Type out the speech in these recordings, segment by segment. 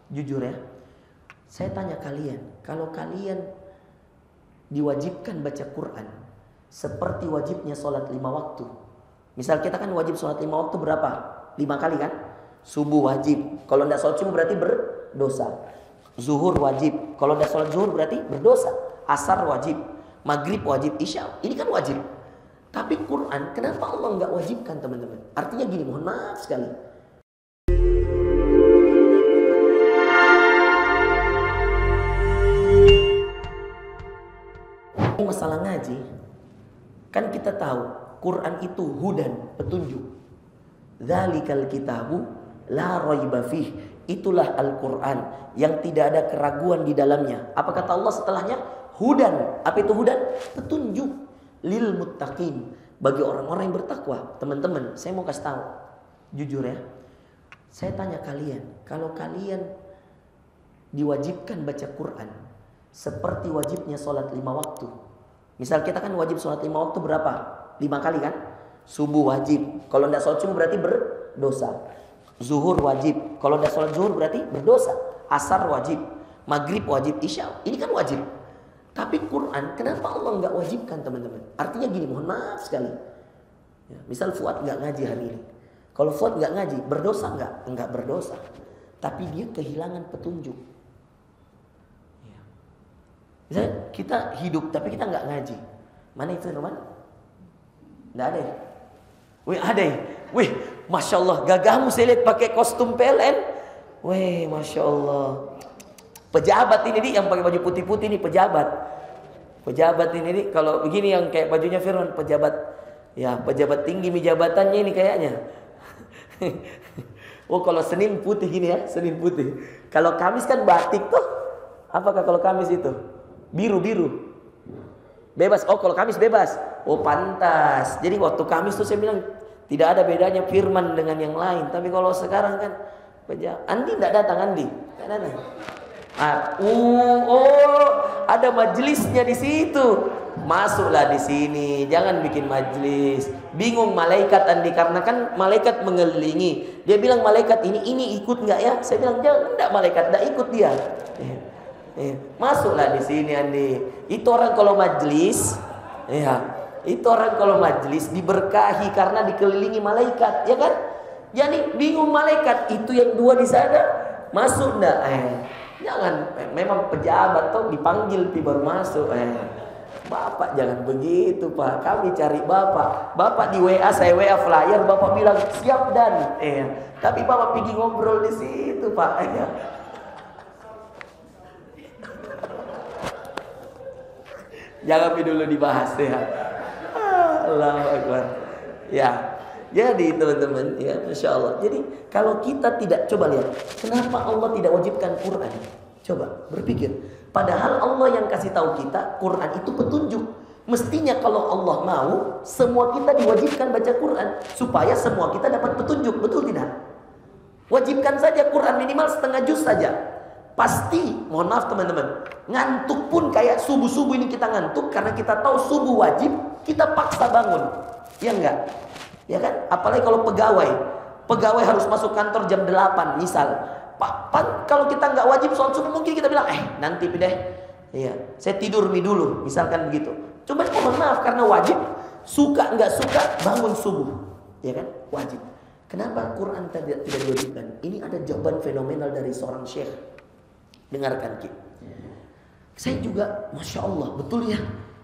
Jujur ya, saya tanya kalian, kalau kalian diwajibkan baca Quran seperti wajibnya sholat 5 waktu. Misal kita kan wajib sholat 5 waktu berapa? 5 kali kan? Subuh wajib. Kalau tidak sholat subuh berarti berdosa. Zuhur wajib. Kalau tidak sholat zuhur berarti berdosa. Asar wajib. Maghrib wajib. Isya. Ini kan wajib. Tapi Quran, kenapa Allah nggak wajibkan teman-teman? Artinya gini, mohon maaf sekali. Masalah ngaji, kan kita tahu Quran itu hudan, petunjuk. Dzalikal kitabu la raiba fih. Itulah Al-Quran yang tidak ada keraguan di dalamnya. Apa kata Allah setelahnya? Hudan. Apa itu hudan? Petunjuk. Lil muttaqin. Bagi orang-orang yang bertakwa. Teman-teman, saya mau kasih tahu. Jujur ya. Saya tanya kalian, kalau kalian diwajibkan baca Quran seperti wajibnya sholat 5 waktu. Misal kita kan wajib sholat 5 waktu berapa? 5 kali kan? Subuh wajib. Kalau tidak sholat subuh berarti berdosa. Zuhur wajib. Kalau tidak sholat zuhur berarti berdosa. Asar wajib. Maghrib wajib. Isya. Ini kan wajib. Tapi Quran, kenapa Allah nggak wajibkan teman-teman? Artinya gini, mohon maaf sekali. Ya, misal Fuad nggak ngaji hari ini. Kalau Fuad nggak ngaji, berdosa nggak? Nggak berdosa. Tapi dia kehilangan petunjuk. Misalnya kita hidup tapi kita nggak ngaji. Mana itu Firman? Nggak ada ya? Wih ada ya? Wih Masya Allah, gagahmu saya lihat pakai kostum PLN. Wih Masya Allah. Pejabat ini nih yang pakai baju putih-putih nih, pejabat. Pejabat ini nih, kalau begini yang kayak bajunya Firman, pejabat. Ya pejabat tinggi jabatannya ini kayaknya. Oh kalau Senin putih gini ya, Senin putih. Kalau Kamis kan batik tuh. Apakah kalau Kamis itu? Biru. Bebas. Oh kalau Kamis bebas. Oh pantas. Jadi waktu Kamis tuh saya bilang tidak ada bedanya Firman dengan yang lain. Tapi kalau sekarang kan Andi tidak datang Andi. Tidak datang. Ada majelisnya di situ. Masuklah di sini. Jangan bikin majelis. Bingung malaikat Andi karena kan malaikat mengelilingi. Dia bilang malaikat ini ikut nggak ya? Saya bilang jangan, enggak malaikat, enggak ikut dia. Masuklah di sini Andi. Itu orang kalau majelis, itu orang kalau majelis diberkahi karena dikelilingi malaikat, ya kan? Jadi bingung malaikat itu yang 2 di sana masuk enggak? Jangan, memang pejabat tuh dipanggil baru masuk. Bapak jangan begitu Pak. Kami cari Bapak. Bapak di WA, saya WA flyer, Bapak bilang siap dan. Tapi Bapak pergi ngobrol di situ Pak. Jangan dulu dibahas ya. Allahu Akbar. Ya. Jadi teman-teman, ya Masya Allah. Jadi kalau kita tidak, coba lihat, kenapa Allah tidak wajibkan Quran? Coba berpikir. Padahal Allah yang kasih tahu kita, Quran itu petunjuk. Mestinya kalau Allah mau, semua kita diwajibkan baca Quran supaya semua kita dapat petunjuk, betul tidak? Wajibkan saja Quran minimal setengah juz saja. Pasti, mohon maaf teman-teman, ngantuk pun kayak subuh-subuh ini kita ngantuk karena kita tahu subuh wajib, kita paksa bangun. Ya enggak? Ya kan? Apalagi kalau pegawai harus masuk kantor jam 8 misal. Kalau kita nggak wajib sholat subuh mungkin kita bilang nanti deh. Iya, saya tidur dulu, misalkan begitu. Coba mohon maaf karena wajib, suka nggak suka bangun subuh, ya kan? Wajib. Kenapa Quran tidak diwajibkan? Ini ada jawaban fenomenal dari seorang syekh. Dengarkan Ki. Saya juga, Masya Allah, betul ya.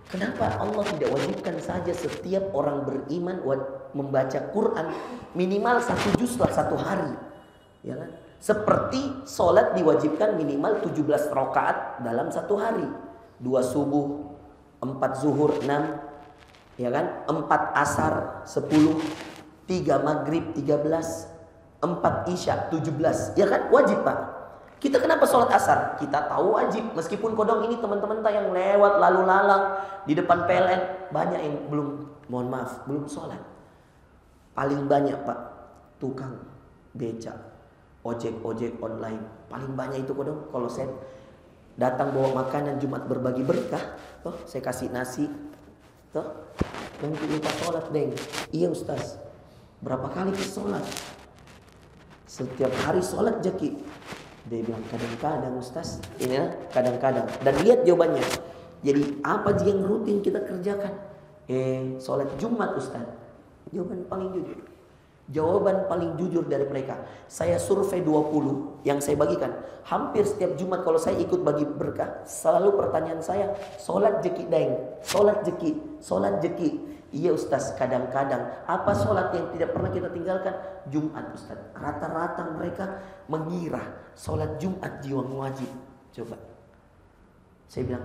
Kenapa Allah tidak wajibkan saja setiap orang beriman membaca Quran minimal 1 juz lah 1 hari, ya kan? Seperti sholat diwajibkan minimal 17 rakaat dalam 1 hari. 2 subuh, 4 zuhur, 6, ya kan? 4 asar, 10, 3 maghrib, 13, 4 isya, 17, ya kan? Wajib Pak. Kita kenapa sholat asar? Kita tahu wajib. Meskipun kodong ini teman-teman yang lewat lalu lalang di depan PLN, banyak yang belum, mohon maaf, belum sholat. Paling banyak Pak, tukang beca, ojek online. Paling banyak itu kodong. Kalau saya datang bawa makanan Jumat berbagi berkah, saya kasih nasi, nanti lupa sholat deng. Iya Ustaz, berapa kali ke sholat? Setiap hari sholat Jaki. Dia bilang, kadang-kadang Ustaz. Ini ya, kadang-kadang. Dan lihat jawabannya. Jadi apa yang rutin kita kerjakan? Sholat Jumat Ustaz. Jawaban paling jujur. Jawaban paling jujur dari mereka. Saya survei 20 yang saya bagikan. Hampir setiap Jumat kalau saya ikut bagi berkah, selalu pertanyaan saya, sholat jeki daeng, sholat jeki. Iya Ustaz, kadang-kadang. Apa sholat yang tidak pernah kita tinggalkan? Jumat Ustaz. Rata-rata mereka mengira sholat Jumat jiwa wajib. Coba. Saya bilang,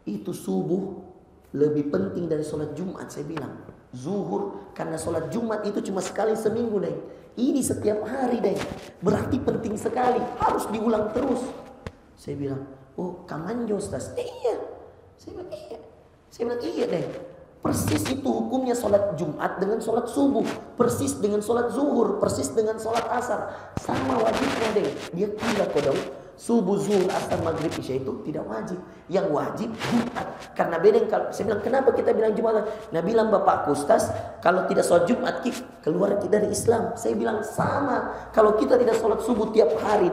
itu subuh lebih penting dari sholat Jumat. Saya bilang, zuhur, karena sholat Jumat itu cuma sekali seminggu, Deng. Ini setiap hari, Deng. Berarti penting sekali, harus diulang terus. Saya bilang, oh kamanjo Ustaz. Iya. Saya bilang, iya, Deng. Persis itu hukumnya sholat Jumat dengan sholat subuh. Persis dengan sholat zuhur. Persis dengan sholat asar. Sama wajibnya, Deng. Dia kira kodong. Subuh, zuhur, asar, maghrib, isya itu tidak wajib. Yang wajib Jumat. Karena beda. Saya bilang, kenapa kita bilang Jumat? Nah bilang Bapak Ustaz, kalau tidak sholat Jumat, keluar kita dari Islam. Saya bilang sama. Kalau kita tidak sholat subuh tiap hari,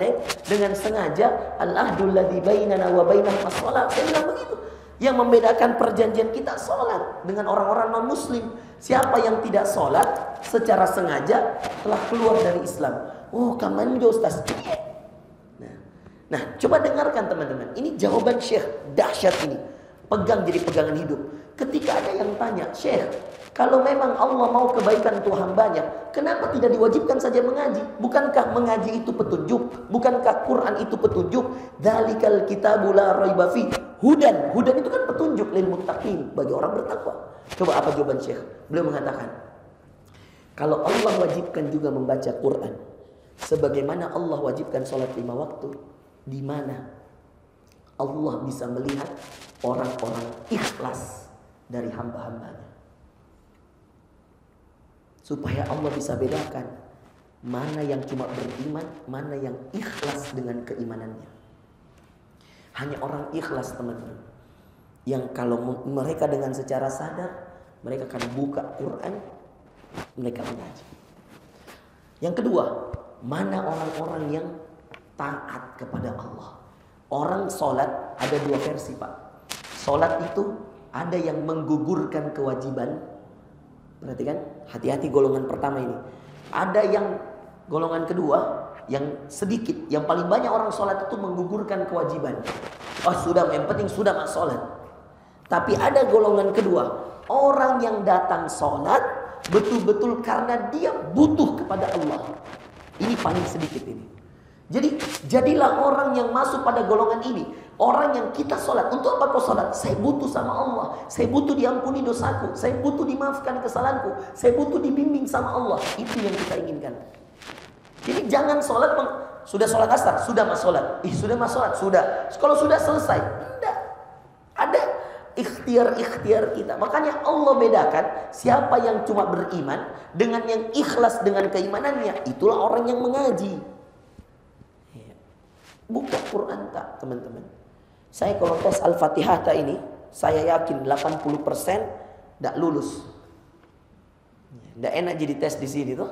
dengan sengaja, al-ahdul ladzi bainana wa bainahum as-shalah. Saya bilang begitu. Yang membedakan perjanjian kita sholat dengan orang-orang non-muslim. Siapa yang tidak sholat secara sengaja telah keluar dari Islam. Oh kamanjo Ustaz. Nah, coba dengarkan teman-teman. Ini jawaban Syekh dahsyat ini. Pegang jadi pegangan hidup. Ketika ada yang tanya, Syekh, kalau memang Allah mau kebaikan untuk hambanya, kenapa tidak diwajibkan saja mengaji? Bukankah mengaji itu petunjuk? Bukankah Quran itu petunjuk? Dzalikal kitabu la raiba fi. Hudan itu kan petunjuk lil muttaqin, bagi orang bertakwa. Coba apa jawaban Syekh? Beliau mengatakan, kalau Allah wajibkan juga membaca Quran, sebagaimana Allah wajibkan sholat 5 waktu, di mana Allah bisa melihat orang-orang ikhlas dari hamba-hambanya. Supaya Allah bisa bedakan mana yang cuma beriman, mana yang ikhlas dengan keimanannya. Hanya orang ikhlas teman-teman, yang kalau mereka dengan secara sadar, mereka akan buka Quran, mereka mengaji. Yang kedua, mana orang-orang yang taat kepada Allah. Orang sholat ada 2 versi Pak. Sholat itu ada yang menggugurkan kewajiban. Perhatikan, hati-hati golongan pertama ini. Ada yang golongan kedua yang sedikit, yang paling banyak orang sholat itu menggugurkan kewajiban. Oh sudah, yang penting sudah mas sholat. Tapi ada golongan kedua, orang yang datang sholat betul-betul karena dia butuh kepada Allah. Ini paling sedikit ini. Jadi jadilah orang yang masuk pada golongan ini. Orang yang kita sholat. Untuk apa kau sholat? Saya butuh sama Allah. Saya butuh diampuni dosaku. Saya butuh dimaafkan kesalahanku. Saya butuh dibimbing sama Allah. Itu yang kita inginkan. Jadi jangan sholat, sudah sholat asar, sudah mas sholat. Sudah mas sholat, sudah. Kalau sudah selesai, tidak. Ada ikhtiar kita. Makanya Allah bedakan siapa yang cuma beriman dengan yang ikhlas dengan keimanannya. Itulah orang yang mengaji. Buka Quran tak teman-teman. Saya kalau tes Al-Fatihah tak ini, saya yakin 80% tidak lulus. Tidak enak jadi tes di sini tuh.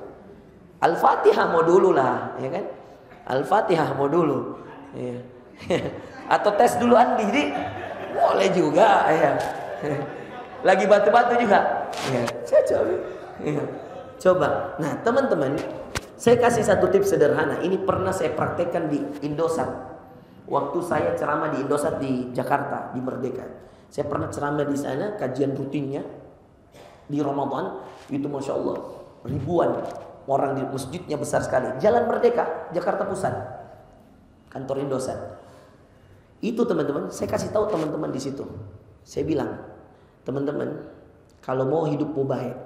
Al-Fatihah mau dulu lah, ya kan? Al-Fatihah mau dulu. Ya. Atau tes dulu Andi, jadi boleh juga, ya. Lagi batu-batu juga. Ya. Coba. Ya. Coba. Nah, teman-teman, saya kasih satu tips sederhana. Ini pernah saya praktekkan di Indosat. Waktu saya ceramah di Indosat di Jakarta, di Merdeka. Saya pernah ceramah di sana, kajian rutinnya di Ramadan. Itu Masya Allah, ribuan orang di masjidnya besar sekali. Jalan Merdeka, Jakarta Pusat, kantor Indosat. Itu teman-teman, saya kasih tahu teman-teman di situ. Saya bilang, teman-teman, kalau mau hidupmu baik,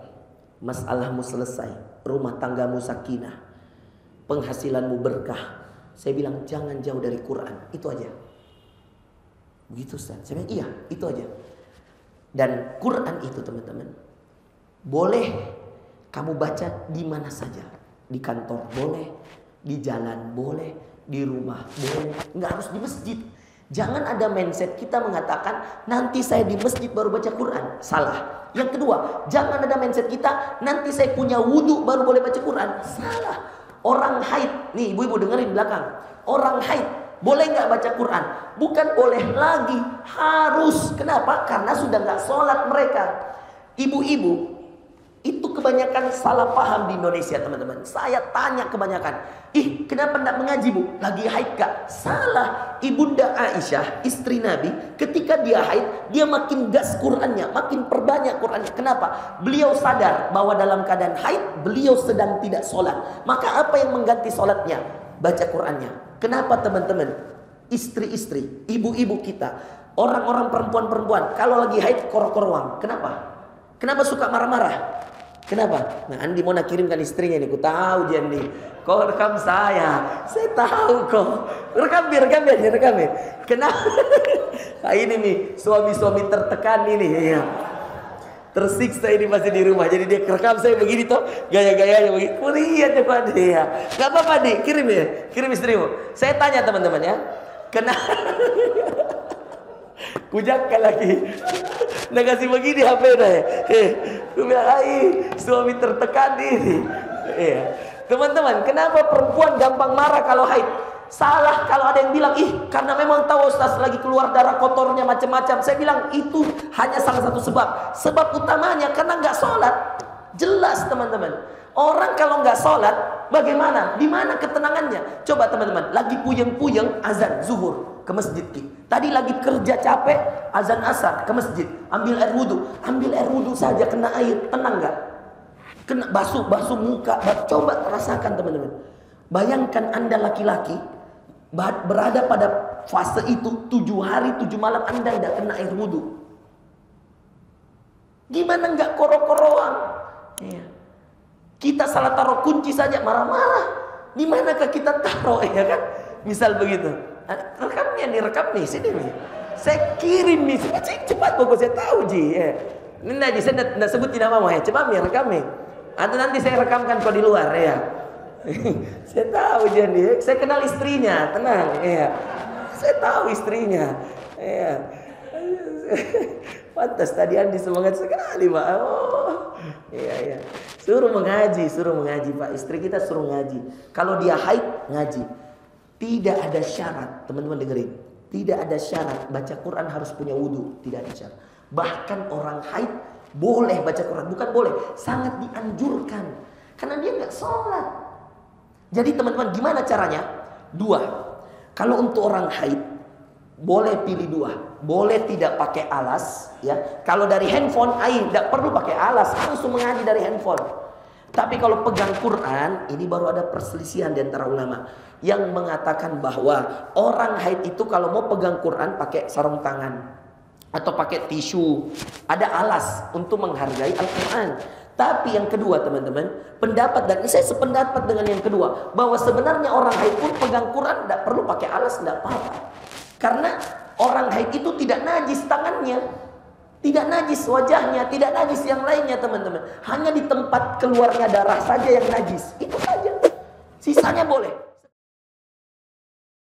masalahmu selesai, rumah tanggamu sakinah, penghasilanmu berkah, saya bilang jangan jauh dari Quran. Itu aja. Begitu Ustaz. Saya bilang iya, itu aja. Dan Quran itu teman-teman, boleh kamu baca di mana saja. Di kantor boleh, di jalan boleh, di rumah boleh. Nggak harus di masjid. Jangan ada mindset kita mengatakan nanti saya di masjid baru baca Quran. Salah. Yang kedua, jangan ada mindset kita nanti saya punya wudhu baru boleh baca Quran. Salah. Orang haid, nih ibu-ibu dengerin belakang. Orang haid boleh nggak baca Quran? Bukan boleh lagi, harus. Kenapa? Karena sudah nggak sholat mereka. Ibu-ibu, itu kebanyakan salah paham di Indonesia teman-teman. Saya tanya kebanyakan, kenapa tidak mengaji bu? Lagi haid kak? Salah. Ibunda Aisyah, istri Nabi, ketika dia haid, dia makin gas Qurannya, makin perbanyak Qurannya. Kenapa? Beliau sadar bahwa dalam keadaan haid, beliau sedang tidak sholat. Maka apa yang mengganti sholatnya? Baca Qurannya. Kenapa teman-teman? Istri-istri, ibu-ibu kita, orang-orang perempuan-perempuan, kalau lagi haid korok-korowang. Kenapa? Kenapa suka marah-marah? Kenapa? Nah, Andi mau nak kirimkan istrinya nih. Ku tahu dia nih. Kau rekam saya tahu kok. Rekam biar. Kenapa? Nah, ini nih suami-suami tertekan ini. Ya. Tersiksa ini masih di rumah. Jadi dia rekam saya begini toh, gaya-gayanya begini. Kulihat ya Pak Adi ya. Gak apa-apa nih, kirim ya. Kirim istrimu. Saya tanya teman-teman ya. Kenapa? Kujakkan lagi. Nah kasih begini HP dah ya. Gue bilang, suami tertekan ini. Teman-teman, kenapa perempuan gampang marah kalau haid? Salah kalau ada yang bilang, karena memang tahu Ustaz lagi keluar darah kotornya macam-macam. Saya bilang itu hanya salah satu sebab. Sebab utamanya karena nggak sholat. Jelas teman-teman. Orang kalau nggak sholat, bagaimana? Di mana ketenangannya? Coba teman-teman, lagi puyeng-puyeng azan zuhur ke masjid. Tadi lagi kerja capek, azan asar ke masjid. Ambil air wudhu saja kena air, tenang nggak? Kena basuh muka. Coba rasakan teman-teman. Bayangkan Anda laki-laki berada pada fase itu 7 hari 7 malam Anda tidak kena air wudhu. Gimana nggak korok-koroan? Iya. Kita salah taruh kunci saja marah-marah. Di manakah kita taruh ya kan? Misal begitu. Rekam nih sini nih. Saya kirim nih cepat pokoknya saya tahu ji. Ya. Ini tadi saya tidak sebut tidak mau ya. Cepat nih rekam nih. Atau nanti saya rekamkan kau di luar ya. Saya tahu jadi. Saya kenal istrinya, tenang ya. Saya tahu istrinya. Ya. Pantas tadi Andi semangat sekali Pak. Oh, iya. Suruh mengaji Pak. Istri kita suruh ngaji. Kalau dia haid ngaji. Tidak ada syarat, teman-teman dengerin. Tidak ada syarat baca Quran harus punya wudhu. Tidak ada syarat. Bahkan orang haid boleh baca Quran, bukan boleh, sangat dianjurkan. Karena dia nggak sholat. Jadi teman-teman gimana caranya? 2. Kalau untuk orang haid boleh pilih 2. Boleh tidak pakai alas ya. Kalau dari handphone tidak perlu pakai alas, langsung mengaji dari handphone. Tapi kalau pegang Quran, ini baru ada perselisihan di antara ulama yang mengatakan bahwa orang haid itu kalau mau pegang Quran pakai sarung tangan atau pakai tisu, ada alas untuk menghargai Al-Quran. Tapi yang kedua teman-teman, pendapat dan saya sependapat dengan yang kedua, bahwa sebenarnya orang haid pun pegang Quran tidak perlu pakai alas, tidak apa-apa. Karena orang haid itu tidak najis tangannya, tidak najis wajahnya, tidak najis yang lainnya teman-teman. Hanya di tempat keluarnya darah saja yang najis, itu saja. Sisanya boleh.